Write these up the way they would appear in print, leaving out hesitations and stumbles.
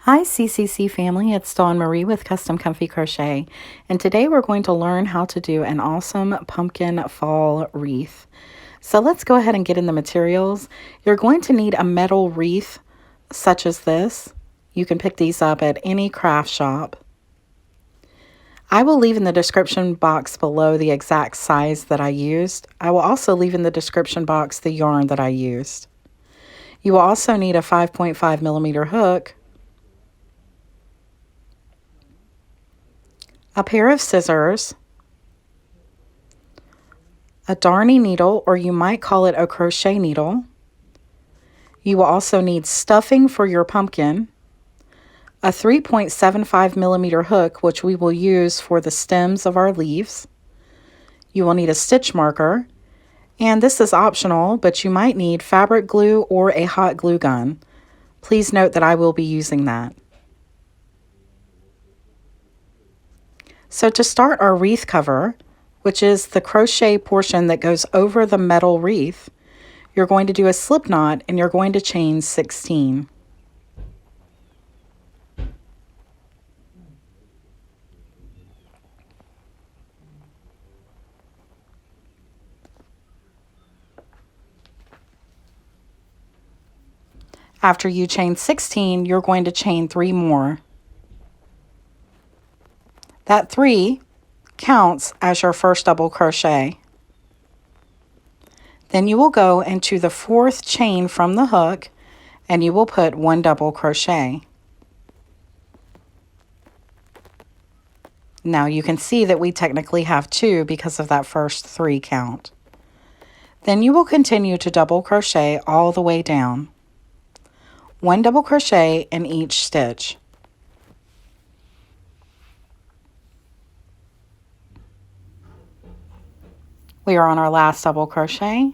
Hi CCC family, it's Dawn Marie with Custom Comfy Crochet, and today we're going to learn how to do an awesome pumpkin fall wreath. So let's go ahead and get in the materials. You're going to need a metal wreath such as this. You can pick these up at any craft shop. I will leave in the description box below the exact size that I used. I will also leave in the description box the yarn that I used. You will also need a 5.5 millimeter hook, a pair of scissors, a darning needle, or you might call it a crochet needle. You will also need stuffing for your pumpkin, a 3.75 millimeter hook, which we will use for the stems of our leaves. You will need a stitch marker, and this is optional, but you might need fabric glue or a hot glue gun. Please note that I will be using that. So to start our wreath cover, which is the crochet portion that goes over the metal wreath, you're going to do a slip knot and you're going to chain 16. After you chain 16, you're going to chain 3 more. That 3 counts as your first double crochet. Then you will go into the 4th chain from the hook and you will put 1 double crochet. Now you can see that we technically have 2 because of that first 3 count. Then you will continue to double crochet all the way down. 1 double crochet in each stitch. We are on our last double crochet.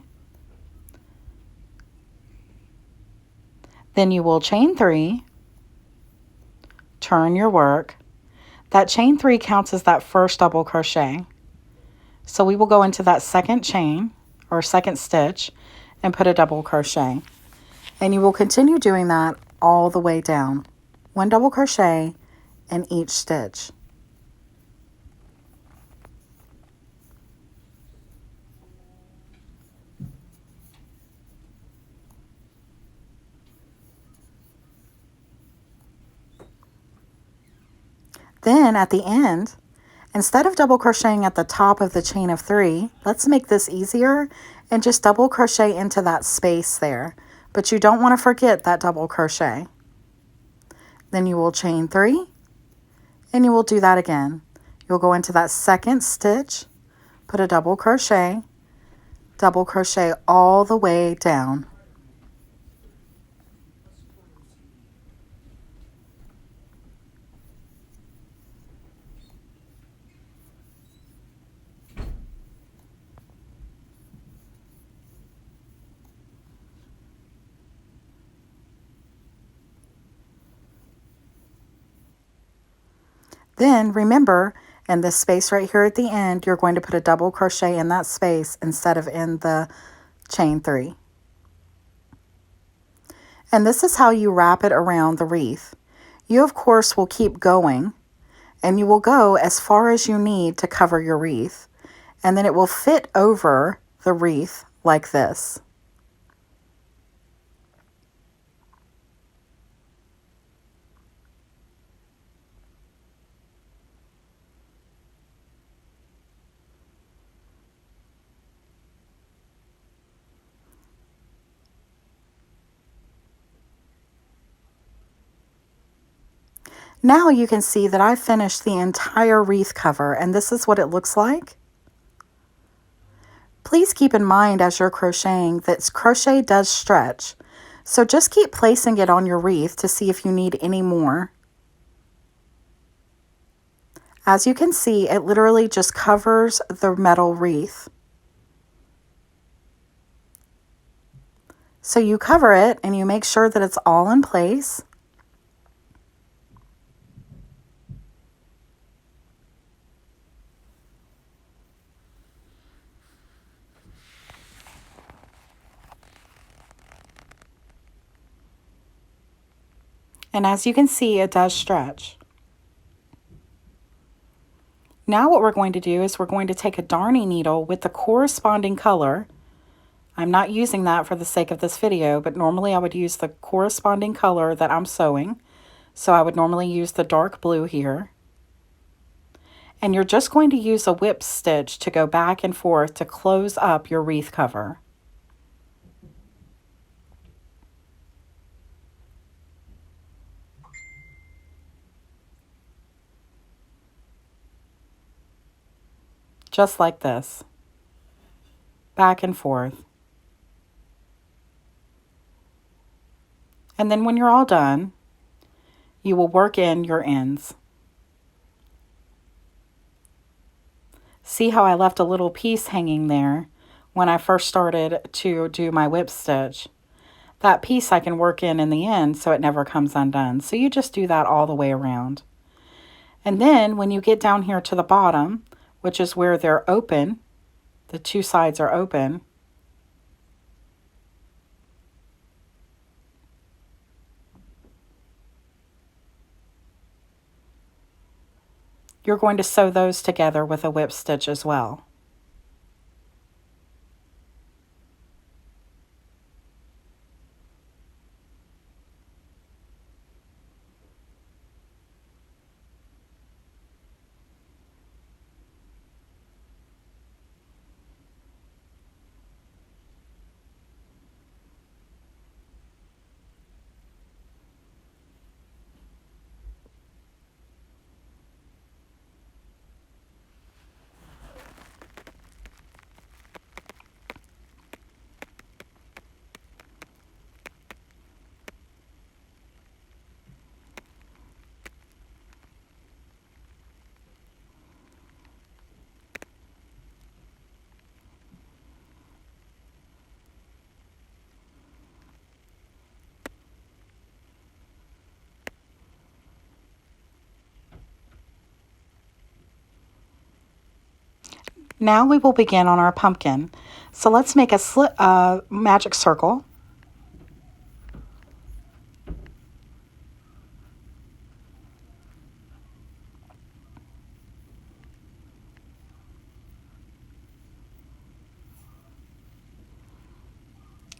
Then you will chain 3, turn your work. That chain 3 counts as that first double crochet. So we will go into that second chain or second stitch and put a double crochet. And you will continue doing that all the way down. 1 double crochet in each stitch. Then at the end, instead of double crocheting at the top of the chain of 3, let's make this easier and just double crochet into that space there. But you don't want to forget that double crochet. Then you will chain 3 and you will do that again. You'll go into that second stitch, put a double crochet all the way down. Then remember, in this space right here at the end, you're going to put a double crochet in that space instead of in the chain 3. And this is how you wrap it around the wreath. You, of course, will keep going, and you will go as far as you need to cover your wreath, and then it will fit over the wreath like this. Now you can see that I finished the entire wreath cover, and this is what it looks like. Please keep in mind as you're crocheting that crochet does stretch, so just keep placing it on your wreath to see if you need any more. As you can see, it literally just covers the metal wreath. So you cover it and you make sure that it's all in place. And as you can see, it does stretch. Now what we're going to do is we're going to take a darning needle with the corresponding color. I'm not using that for the sake of this video, but normally I would use the corresponding color that I'm sewing. So I would normally use the dark blue here. And you're just going to use a whip stitch to go back and forth to close up your wreath cover. Just like this. Back and forth. And then when you're all done, you will work in your ends. See how I left a little piece hanging there when I first started to do my whip stitch? That piece I can work in the end so it never comes undone. So you just do that all the way around. And then when you get down here to the bottom, which is where they're open, the two sides are open, you're going to sew those together with a whip stitch as well. Now we will begin on our pumpkin. So let's make a magic circle.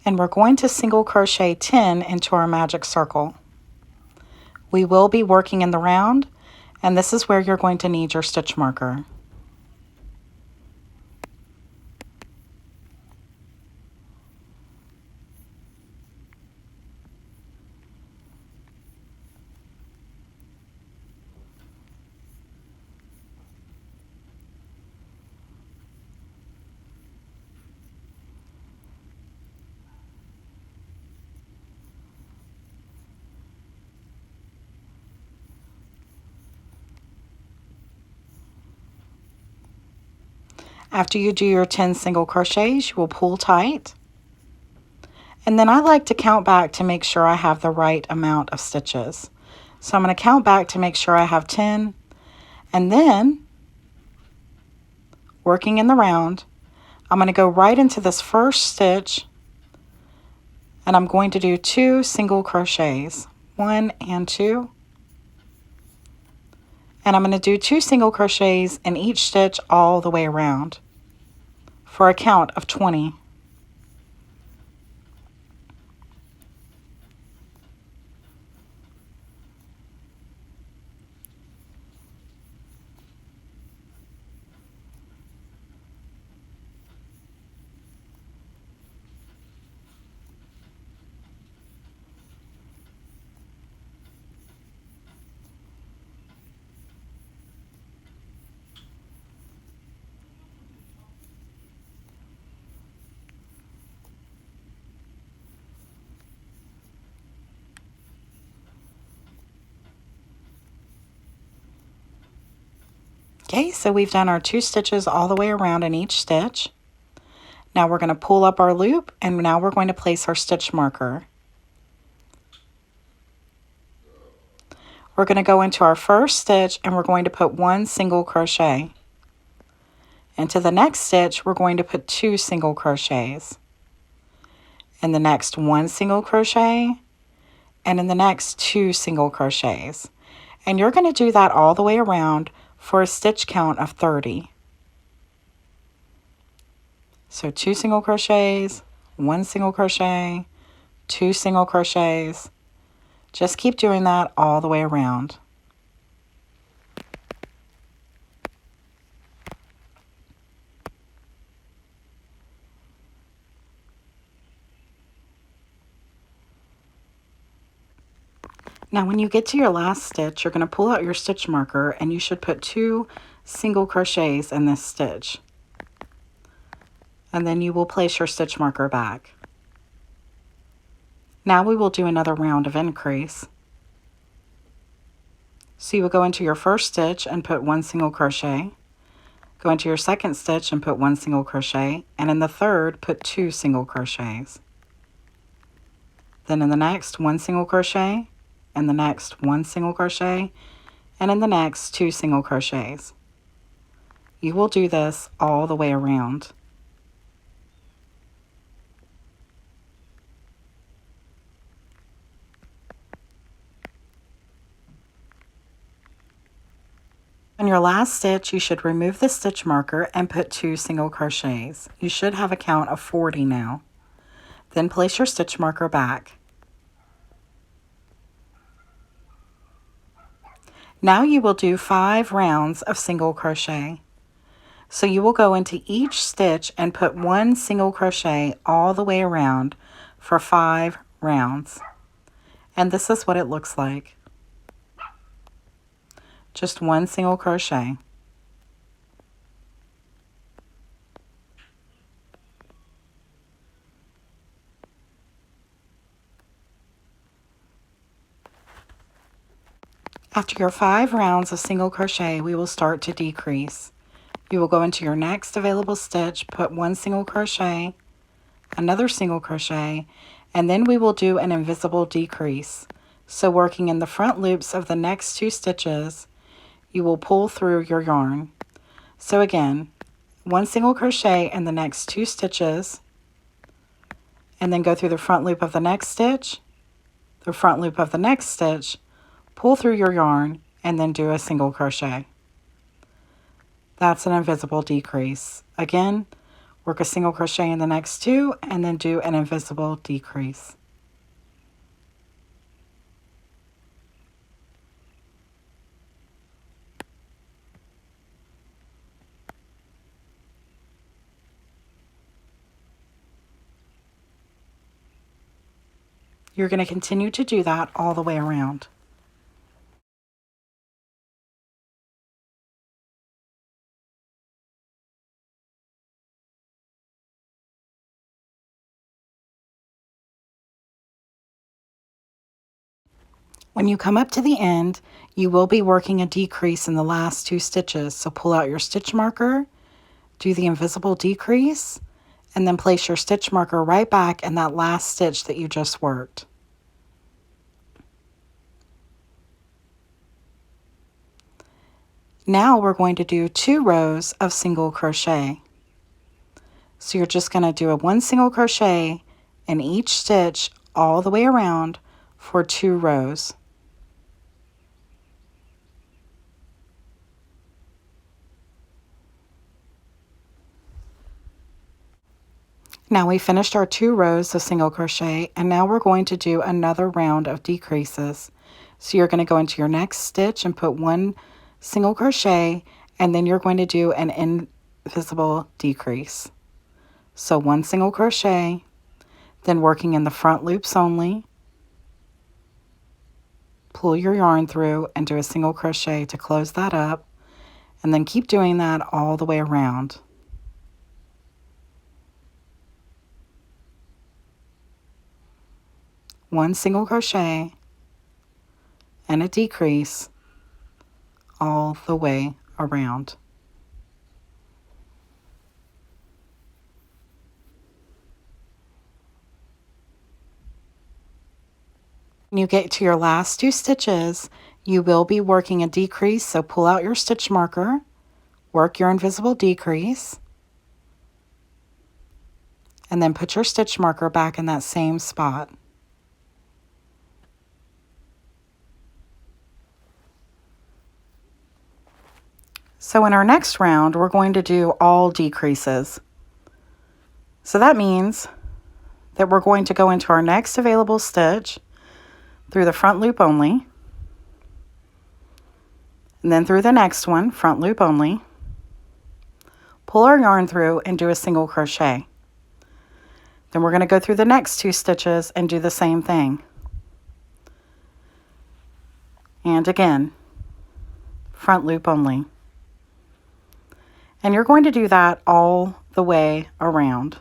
And we're going to single crochet 10 into our magic circle. We will be working in the round, and this is where you're going to need your stitch marker. After you do your 10 single crochets, you will pull tight. And then I like to count back to make sure I have the right amount of stitches. So I'm going to count back to make sure I have 10. And then, working in the round, I'm going to go right into this first stitch, and I'm going to do 2 single crochets, 1 and 2. And I'm going to do 2 single crochets in each stitch all the way around for a count of 20. Okay, so we've done our 2 stitches all the way around in each stitch. Now we're going to pull up our loop, and now we're going to place our stitch marker. We're going to go into our first stitch, and we're going to put 1 single crochet. Into the next stitch, we're going to put 2 single crochets. In the next, 1 single crochet. and in the next 2 single crochets. And you're going to do that all the way around for a stitch count of 30. So 2 single crochets, 1 single crochet, 2 single crochets. Just keep doing that all the way around. Now when you get to your last stitch, you're going to pull out your stitch marker and you should put 2 single crochets in this stitch. And then you will place your stitch marker back. Now we will do another round of increase. So you will go into your first stitch and put 1 single crochet, go into your second stitch and put 1 single crochet, and in the third put 2 single crochets. Then in the next 1 single crochet, and the next 1 single crochet, and in the next 2 single crochets. You will do this all the way around. On your last stitch, you should remove the stitch marker and put 2 single crochets. You should have a count of 40 now. Then place your stitch marker back. Now you will do 5 rounds of single crochet. So you will go into each stitch and put 1 single crochet all the way around for 5 rounds. And this is what it looks like. Just 1 single crochet. After your 5 rounds of single crochet, we will start to decrease. You will go into your next available stitch, put 1 single crochet, another single crochet, and then we will do an invisible decrease. So working in the front loops of the next 2 stitches, you will pull through your yarn. So again, 1 single crochet in the next 2 stitches, and then go through the front loop of the next stitch, the front loop of the next stitch, pull through your yarn, and then do a single crochet. That's an invisible decrease. Again, work a single crochet in the next 2 and then do an invisible decrease. You're going to continue to do that all the way around. When you come up to the end, you will be working a decrease in the last 2 stitches. So pull out your stitch marker, do the invisible decrease, and then place your stitch marker right back in that last stitch that you just worked. Now we're going to do 2 rows of single crochet. So you're just going to do a 1 single crochet in each stitch all the way around for 2 rows. Now we finished our 2 rows of single crochet, and now we're going to do another round of decreases. So you're going to go into your next stitch and put 1 single crochet, and then you're going to do an invisible decrease. So 1 single crochet, then working in the front loops only, pull your yarn through and do a single crochet to close that up, and then keep doing that all the way around. One single crochet and a decrease all the way around. When you get to your last 2 stitches, you will be working a decrease, so pull out your stitch marker, work your invisible decrease, and then put your stitch marker back in that same spot. So in our next round, we're going to do all decreases. So that means that we're going to go into our next available stitch through the front loop only, and then through the next one, front loop only, pull our yarn through and do a single crochet. Then we're going to go through the next 2 stitches and do the same thing. And again, front loop only. And you're going to do that all the way around.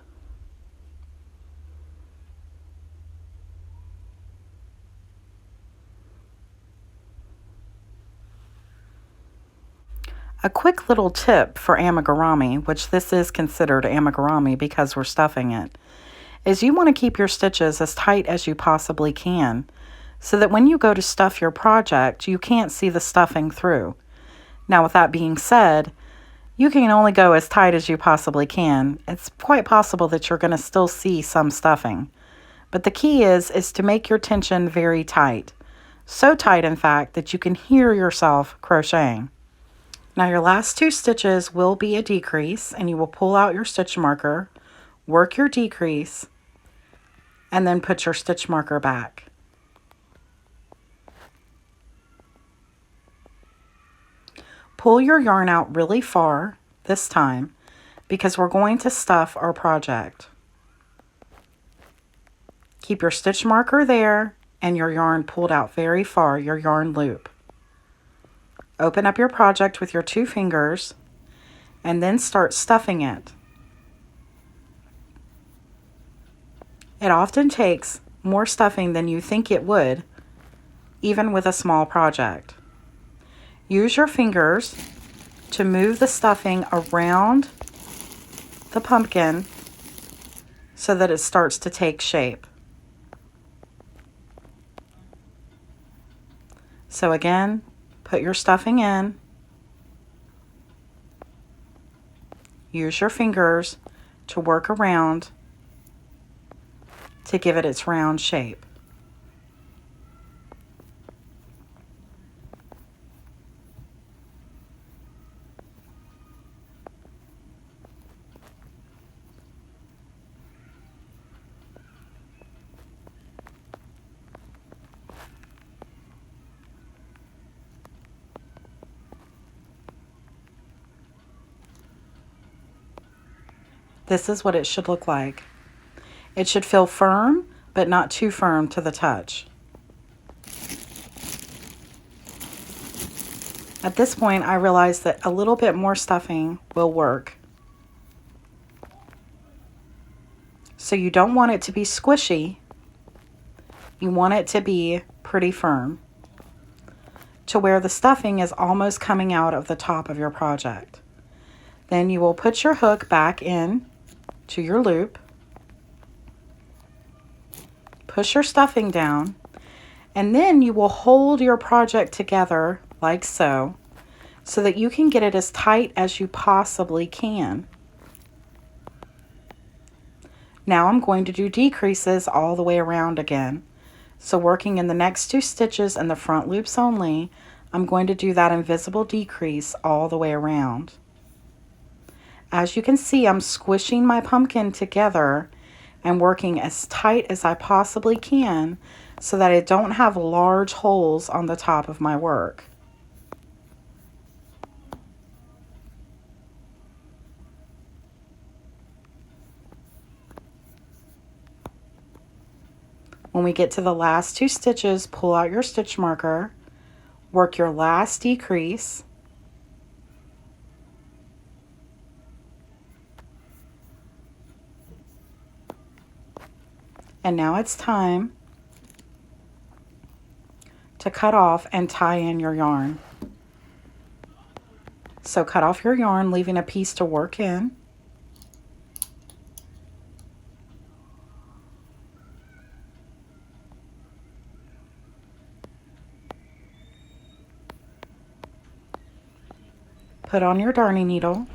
A quick little tip for amigurumi, which this is considered amigurumi because we're stuffing it, is you want to keep your stitches as tight as you possibly can so that when you go to stuff your project, you can't see the stuffing through. Now, with that being said, you can only go as tight as you possibly can. It's quite possible that you're going to still see some stuffing. But the key is to make your tension very tight. So tight, in fact, that you can hear yourself crocheting. Now your last 2 stitches will be a decrease, and you will pull out your stitch marker, work your decrease, and then put your stitch marker back. Pull your yarn out really far this time because we're going to stuff our project. Keep your stitch marker there and your yarn pulled out very far, your yarn loop. Open up your project with your 2 fingers and then start stuffing it. It often takes more stuffing than you think it would, even with a small project. Use your fingers to move the stuffing around the pumpkin so that it starts to take shape. So again, put your stuffing in. Use your fingers to work around to give it its round shape. This is what it should look like. It should feel firm, but not too firm to the touch. At this point, I realized that a little bit more stuffing will work. So you don't want it to be squishy. You want it to be pretty firm, to where the stuffing is almost coming out of the top of your project. Then you will put your hook back in to your loop, push your stuffing down, and then you will hold your project together like so that you can get it as tight as you possibly can. Now I'm going to do decreases all the way around again. So working in the next 2 stitches in the front loops only, I'm going to do that invisible decrease all the way around. As you can see, I'm squishing my pumpkin together and working as tight as I possibly can so that I don't have large holes on the top of my work. When we get to the last 2 stitches, pull out your stitch marker, work your last decrease, and now it's time to cut off and tie in your yarn. So cut off your yarn, leaving a piece to work in. Put on your darning needle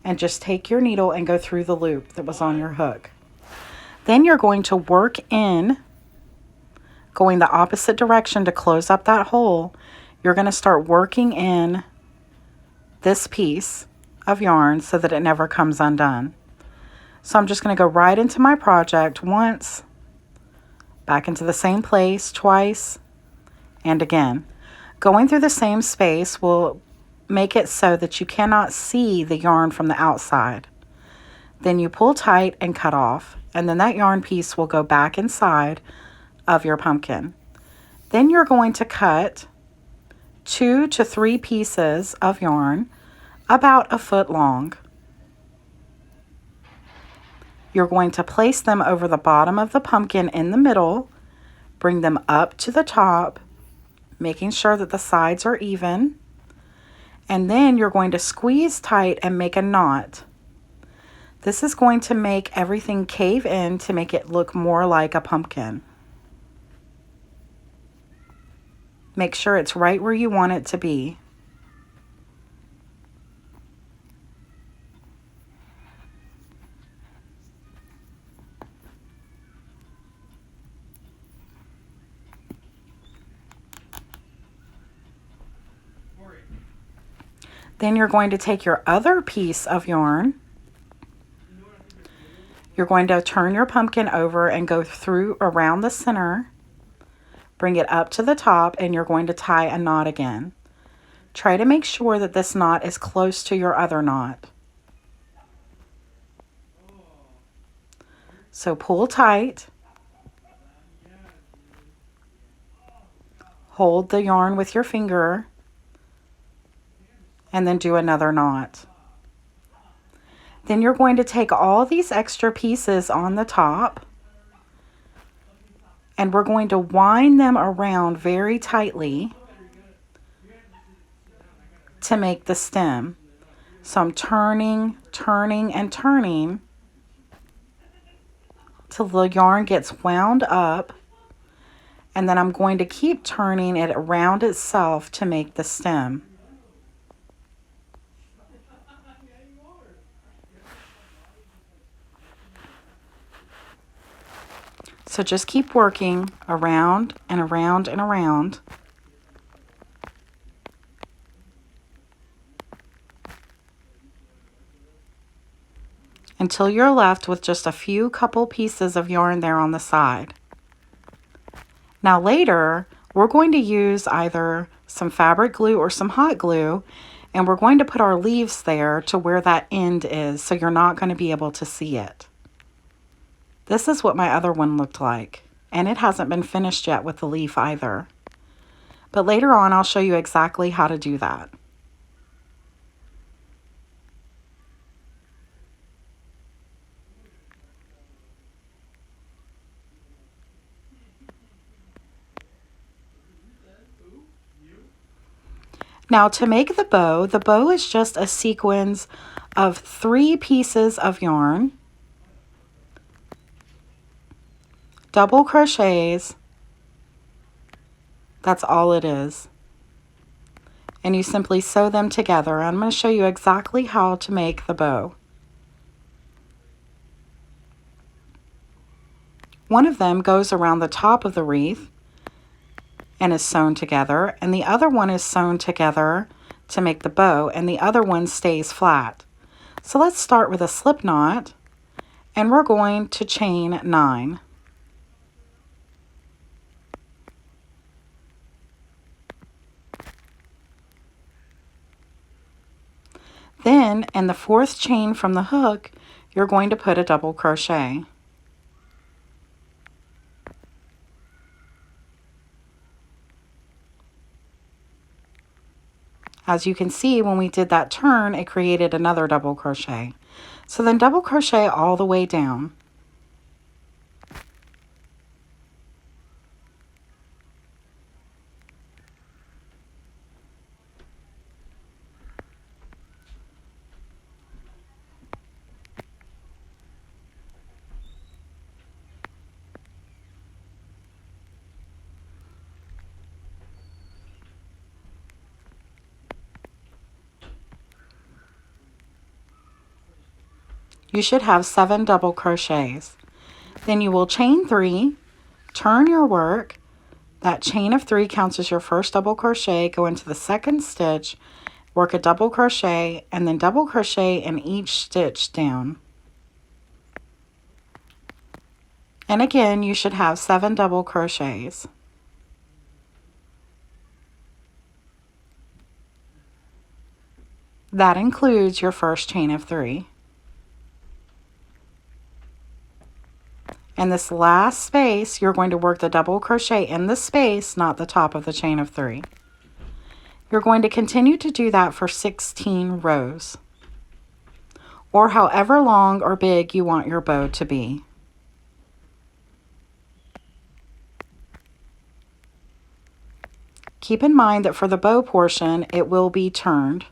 and just take your needle and go through the loop that was on your hook. Then you're going to work in, going the opposite direction to close up that hole. You're going to start working in this piece of yarn so that it never comes undone. So I'm just going to go right into my project once, back into the same place twice, and again. Going through the same space will make it so that you cannot see the yarn from the outside. Then you pull tight and cut off, and then that yarn piece will go back inside of your pumpkin. Then you're going to cut 2 to 3 pieces of yarn about a foot long. You're going to place them over the bottom of the pumpkin in the middle, bring them up to the top, making sure that the sides are even, and then you're going to squeeze tight and make a knot. This is going to make everything cave in to make it look more like a pumpkin. Make sure it's right where you want it to be. Then you're going to take your other piece of yarn. You're going to turn your pumpkin over and go through around the center. Bring it up to the top, and you're going to tie a knot again. Try to make sure that this knot is close to your other knot. So pull tight. Hold the yarn with your finger, and then do another knot. Then you're going to take all these extra pieces on the top, and we're going to wind them around very tightly to make the stem. So I'm turning, and turning till the yarn gets wound up, and then I'm going to keep turning it around itself to make the stem. So just keep working around and around and around until you're left with just a few couple pieces of yarn there on the side. Now later, we're going to use either some fabric glue or some hot glue, and we're going to put our leaves there to where that end is, so you're not going to be able to see it. This is what my other one looked like, and it hasn't been finished yet with the leaf either. But later on, I'll show you exactly how to do that. Now to make the bow is just a sequence of 3 pieces of yarn, double crochets. That's all it is. And you simply sew them together. I'm going to show you exactly how to make the bow. One of them goes around the top of the wreath and is sewn together, and the other one is sewn together to make the bow, and the other one stays flat. So let's start with a slip knot, and we're going to chain 9. Then in the 4th chain from the hook, you're going to put a double crochet. As you can see, when we did that turn, it created another double crochet. So then double crochet all the way down. You should have 7 double crochets. Then you will chain 3, turn your work. That chain of 3 counts as your first double crochet. Go into the 2nd stitch work a double crochet, and then double crochet in each stitch down. And again, you should have 7 double crochets. That includes your first chain of 3. In this last space, you're going to work the double crochet in the space, not the top of the chain of 3. You're going to continue to do that for 16 rows, or however long or big you want your bow to be. Keep in mind that for the bow portion, it will be turned.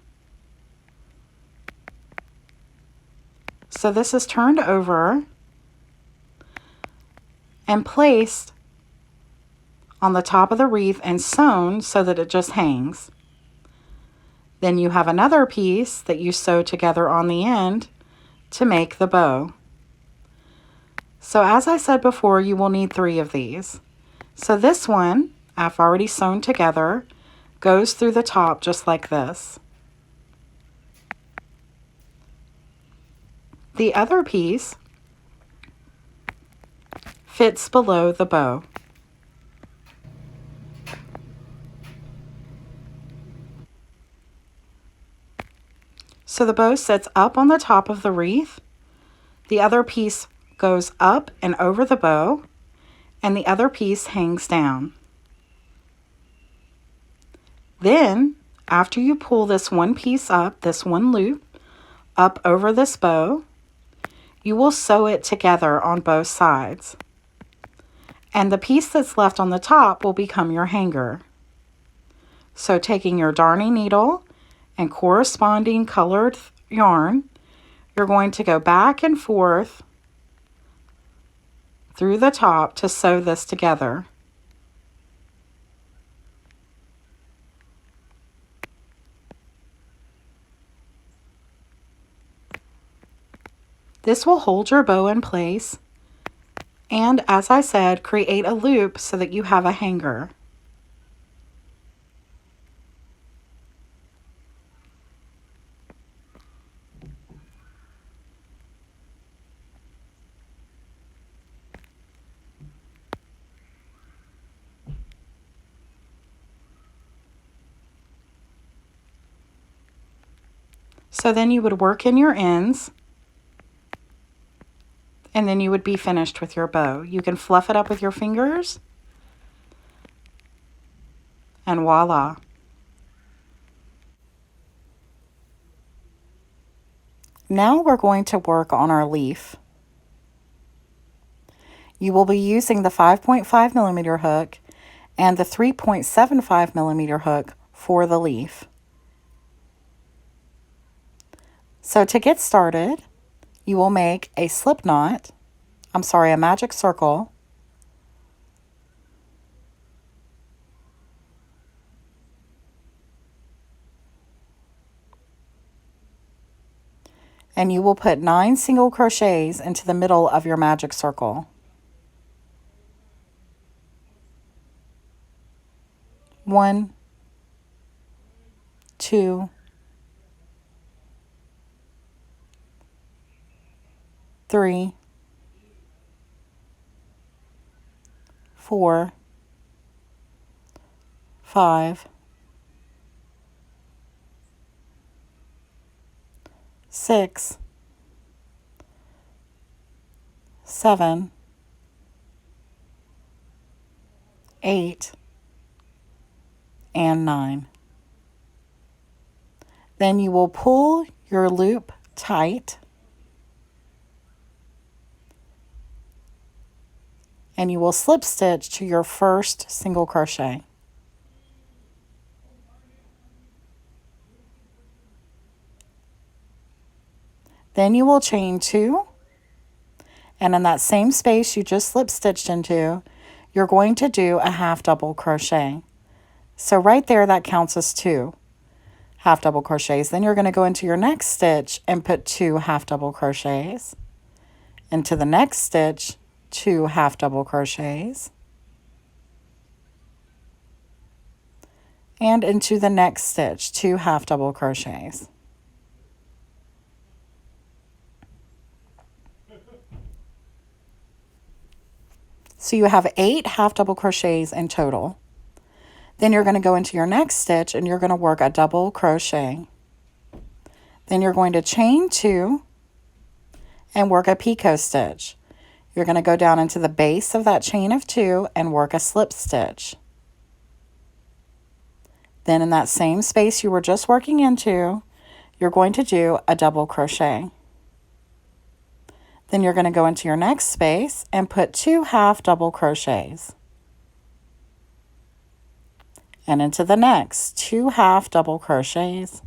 So this is turned over and placed on the top of the wreath and sewn so that it just hangs. Then you have another piece that you sew together on the end to make the bow. So as I said before, you will need 3 of these. So this one, I've already sewn together, goes through the top just like this. The other piece fits below the bow. So the bow sits up on the top of the wreath, the other piece goes up and over the bow, and the other piece hangs down. Then, after you pull this one piece up, this one loop, up over this bow, you will sew it together on both sides. And the piece that's left on the top will become your hanger. So taking your darning needle and corresponding colored yarn, you're going to go back and forth through the top to sew this together. This will hold your bow in place, and as I said, create a loop so that you have a hanger. So then you would work in your ends, and then you would be finished with your bow. You can fluff it up with your fingers, and voila. Now we're going to work on our leaf. You will be using the 5.5 millimeter hook and the 3.75 millimeter hook for the leaf. So to get started, you will make a slip knot, a magic circle, and you will put 9 single crochets into the middle of your magic circle. 1, 2, 3, 4, 5, 6, 7, 8, and 9. Then you will pull your loop tight, and you will slip stitch to your first single crochet. Then you will chain 2, and in that same space you just slip stitched into, you're going to do a half double crochet. So right there, that counts as 2 half double crochets. Then you're going to go into your next stitch and put 2 half double crochets. Into the next stitch, 2 half double crochets. and into the next stitch, 2 half double crochets. So you have 8 half double crochets in total. Then you're going to go into your next stitch and you're going to work a double crochet. Then you're going to chain 2 and work a picot stitch. You're going to go down into the base of that chain of 2 and work a slip stitch. Then in that same space you were just working into, you're going to do a double crochet. Then you're going to go into your next space and put 2 half double crochets. And into the next, 2 half double crochets.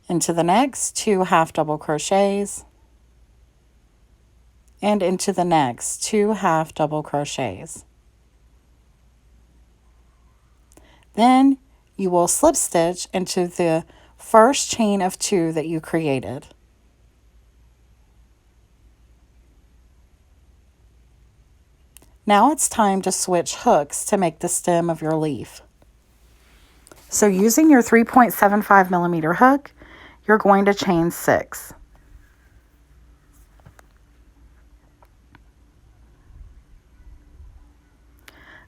Into the next, 2 half double crochets. And into the next, 2 half double crochets. Then you will slip stitch into the first chain of 2 that you created. Now it's time to switch hooks to make the stem of your leaf. So using your 3.75 millimeter hook, you're going to chain 6.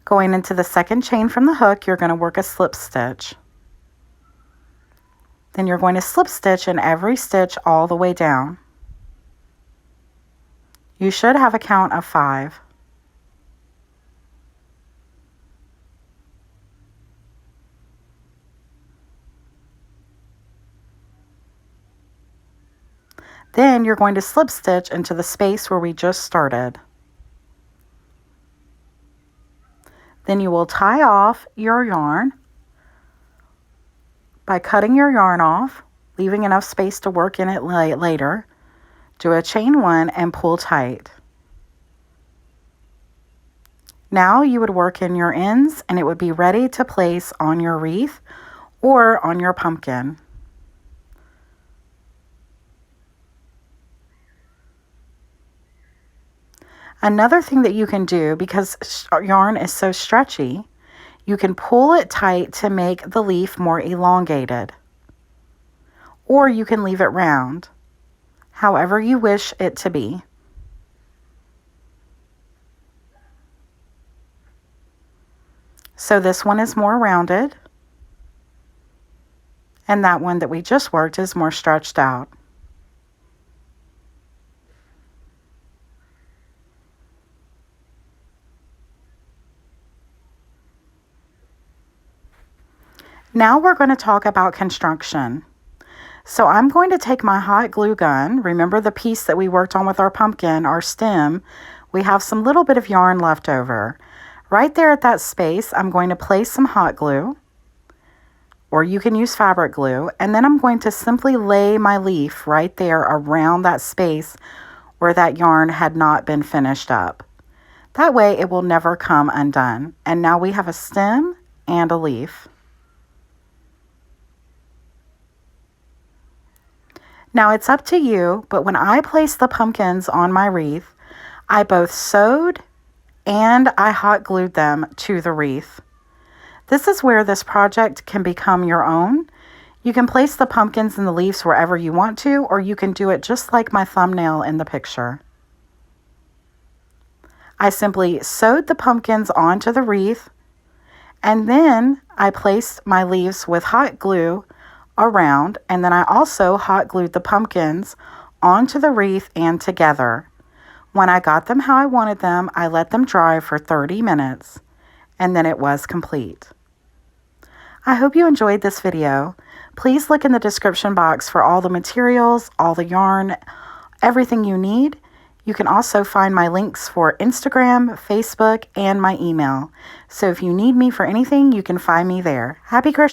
Going into the second chain from the hook, you're going to work a slip stitch. Then you're going to slip stitch in every stitch all the way down. You should have a count of 5. Then you're going to slip stitch into the space where we just started. Then you will tie off your yarn by cutting your yarn off, leaving enough space to work in it later. Do a chain 1 and pull tight. Now you would work in your ends and it would be ready to place on your wreath or on your pumpkin. Another thing that you can do, because yarn is so stretchy, you can pull it tight to make the leaf more elongated. Or you can leave it round, however you wish it to be. So this one is more rounded, and that one that we just worked is more stretched out. Now we're going to talk about construction. So I'm going to take my hot glue gun. Remember the piece that we worked on with our pumpkin, our stem? We have some little bit of yarn left over. Right there at that space, I'm going to place some hot glue, or you can use fabric glue, and then I'm going to simply lay my leaf right there around that space where that yarn had not been finished up. That way it will never come undone. And now we have a stem and a leaf. Now it's up to you, but when I placed the pumpkins on my wreath, I both sewed and I hot glued them to the wreath. This is where this project can become your own. You can place the pumpkins and the leaves wherever you want to, or you can do it just like my thumbnail in the picture. I simply sewed the pumpkins onto the wreath, and then I placed my leaves with hot glue around, and then I also hot glued the pumpkins onto the wreath and together. When I got them how I wanted them, I let them dry for 30 minutes, and then it was complete. I hope you enjoyed this video. Please look in the description box for all the materials, all the yarn, everything you need. You can also find my links for Instagram, Facebook, and my email. So if you need me for anything, you can find me there. Happy crochet!